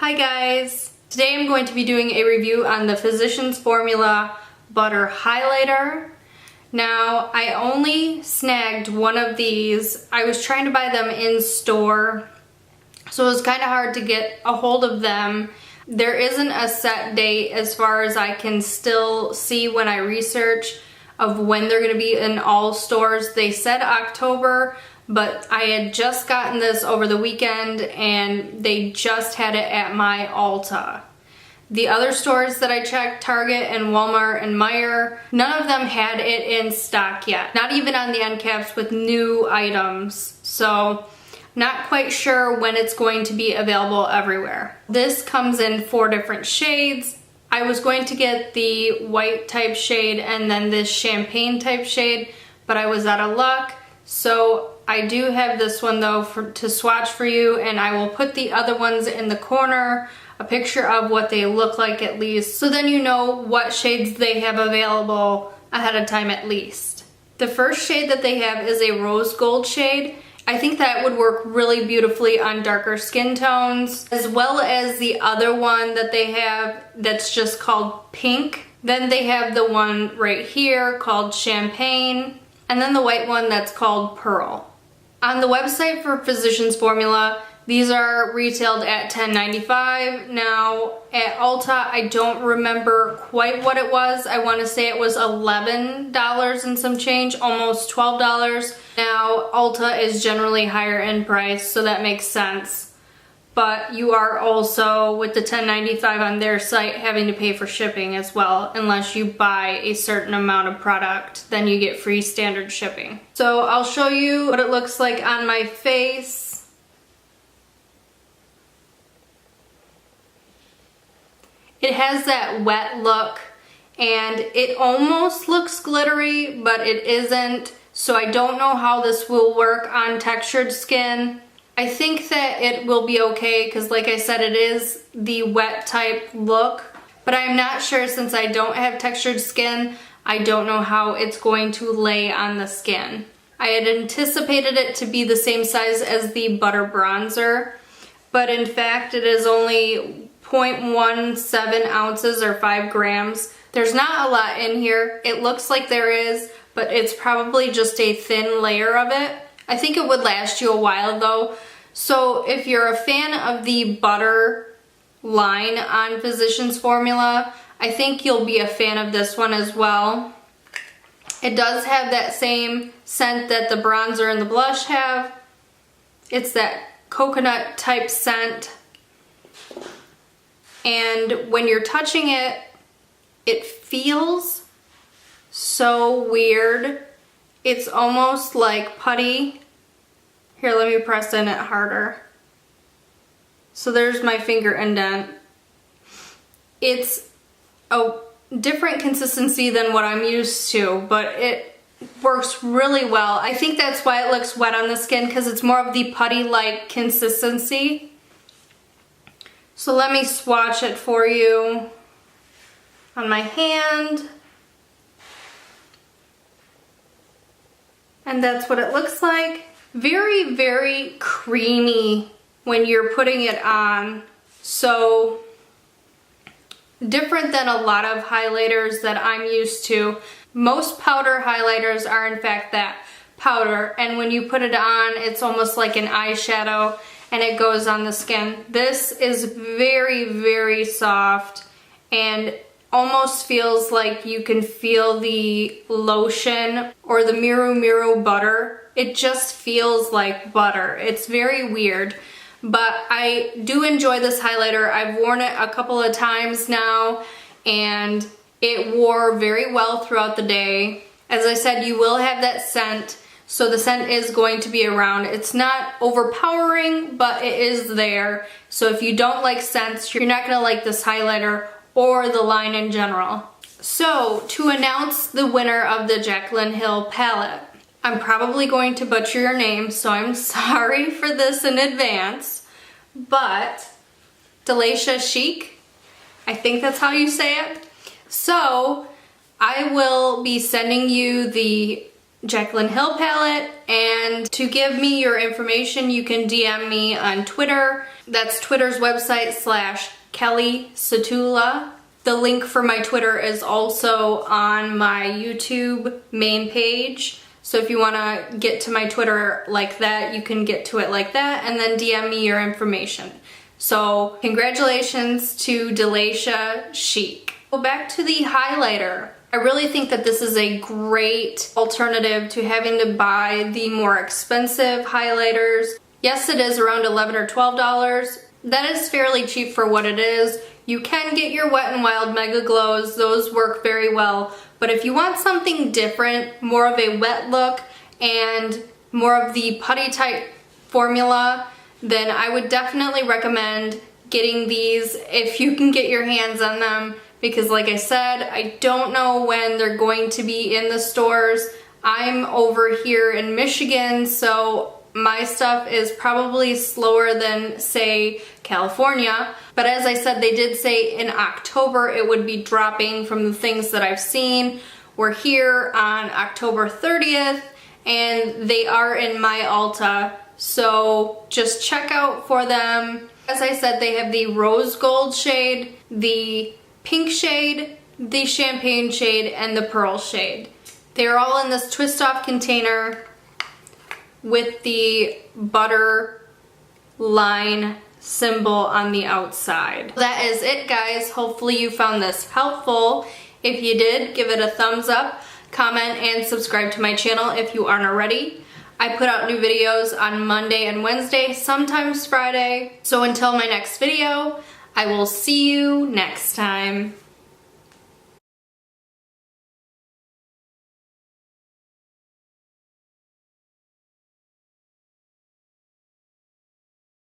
Hi guys! Today I'm going to be doing a review on the Physicians Formula Butter Highlighter. Now, I only snagged one of these. I was trying to buy them in store, so it was kind of hard to get a hold of them. There isn't a set date as far as I can still see when I research of when they're going to be in all stores. They said October, but I had just gotten this over the weekend and they just had it at my Ulta. The other stores that I checked, Target and Walmart and Meijer, none of them had it in stock yet. Not even on the end caps with new items. So, not quite sure when it's going to be available everywhere. This comes in 4 different shades. I was going to get the white type shade and then this champagne type shade, but I was out of luck. So I do have this one though to swatch for you, and I will put the other ones in the corner, a picture of what they look like at least, so then you know what shades they have available ahead of time at least. The first shade that they have is a rose gold shade. I think that would work really beautifully on darker skin tones, as well as the other one that they have that's just called pink. Then they have the one right here called champagne, and then the white one that's called pearl. On the website for Physicians Formula, these are retailed at $10.95. Now at Ulta, I don't remember quite what it was. I want to say it was $11 and some change, almost $12. Now Ulta is generally higher in price, so that makes sense. But you are also, with the $10.95 on their site, having to pay for shipping as well. Unless you buy a certain amount of product, then you get free standard shipping. So I'll show you what it looks like on my face. It has that wet look, and it almost looks glittery, but it isn't. So I don't know how this will work on textured skin. I think that it will be okay because, like I said, it is the wet type look, but I'm not sure since I don't have textured skin. I don't know how it's going to lay on the skin. I had anticipated it to be the same size as the Butter Bronzer, but in fact it is only 0.17 ounces or 5 grams. There's not a lot in here. It looks like there is, but it's probably just a thin layer of it. I think it would last you a while though. So if you're a fan of the butter line on Physicians Formula, I think you'll be a fan of this one as well. It does have that same scent that the bronzer and the blush have. It's that coconut type scent. And when you're touching it, it feels so weird. It's almost like putty. Here, let me press in it harder. So there's my finger indent. It's a different consistency than what I'm used to, but it works really well. I think that's why it looks wet on the skin, because it's more of the putty-like consistency. So let me swatch it for you on my hand. And that's what it looks like. Very, very creamy when you're putting it on. So different than a lot of highlighters that I'm used to. Most powder highlighters are in fact that, powder, and when you put it on, it's almost like an eyeshadow and it goes on the skin. This is very, very soft and almost feels like you can feel the lotion or the Miru Miru butter. It just feels like butter. It's very weird, but I do enjoy this highlighter. I've worn it a couple of times now and it wore very well throughout the day. As I said, you will have that scent, so the scent is going to be around. It's not overpowering, but it is there. So if you don't like scents, you're not gonna like this highlighter or the line in general. So, to announce the winner of the Jaclyn Hill palette, I'm probably going to butcher your name, so I'm sorry for this in advance, but Delacia Chic, I think that's how you say it. So, I will be sending you the Jaclyn Hill palette. And to give me your information, you can DM me on Twitter. That's Twitter's website /Kelly Satula. The link for my Twitter is also on my YouTube main page. So if you want to get to my Twitter like that, you can get to it like that, and then DM me your information. So congratulations to Delacia Chic. Go back to the highlighter. I really think that this is a great alternative to having to buy the more expensive highlighters. Yes, it is around $11 or $12. That is fairly cheap for what it is. You can get your Wet n Wild Mega Glows. Those work very well. But if you want something different, more of a wet look and more of the putty type formula, then I would definitely recommend getting these if you can get your hands on them, because like I said, I don't know when they're going to be in the stores. I'm over here in Michigan, so my stuff is probably slower than, say, California. But as I said, they did say in October it would be dropping from the things that I've seen. We're here on October 30th, and they are in my Ulta. So just check out for them. As I said, they have the rose gold shade, the pink shade, the champagne shade, and the pearl shade. They're all in this twist off container with the butter line symbol on the outside. That is it, guys. Hopefully you found this helpful. If you did, give it a thumbs up, comment, and subscribe to my channel if you aren't already. I put out new videos on Monday and Wednesday, sometimes Friday. So until my next video, I will see you next time.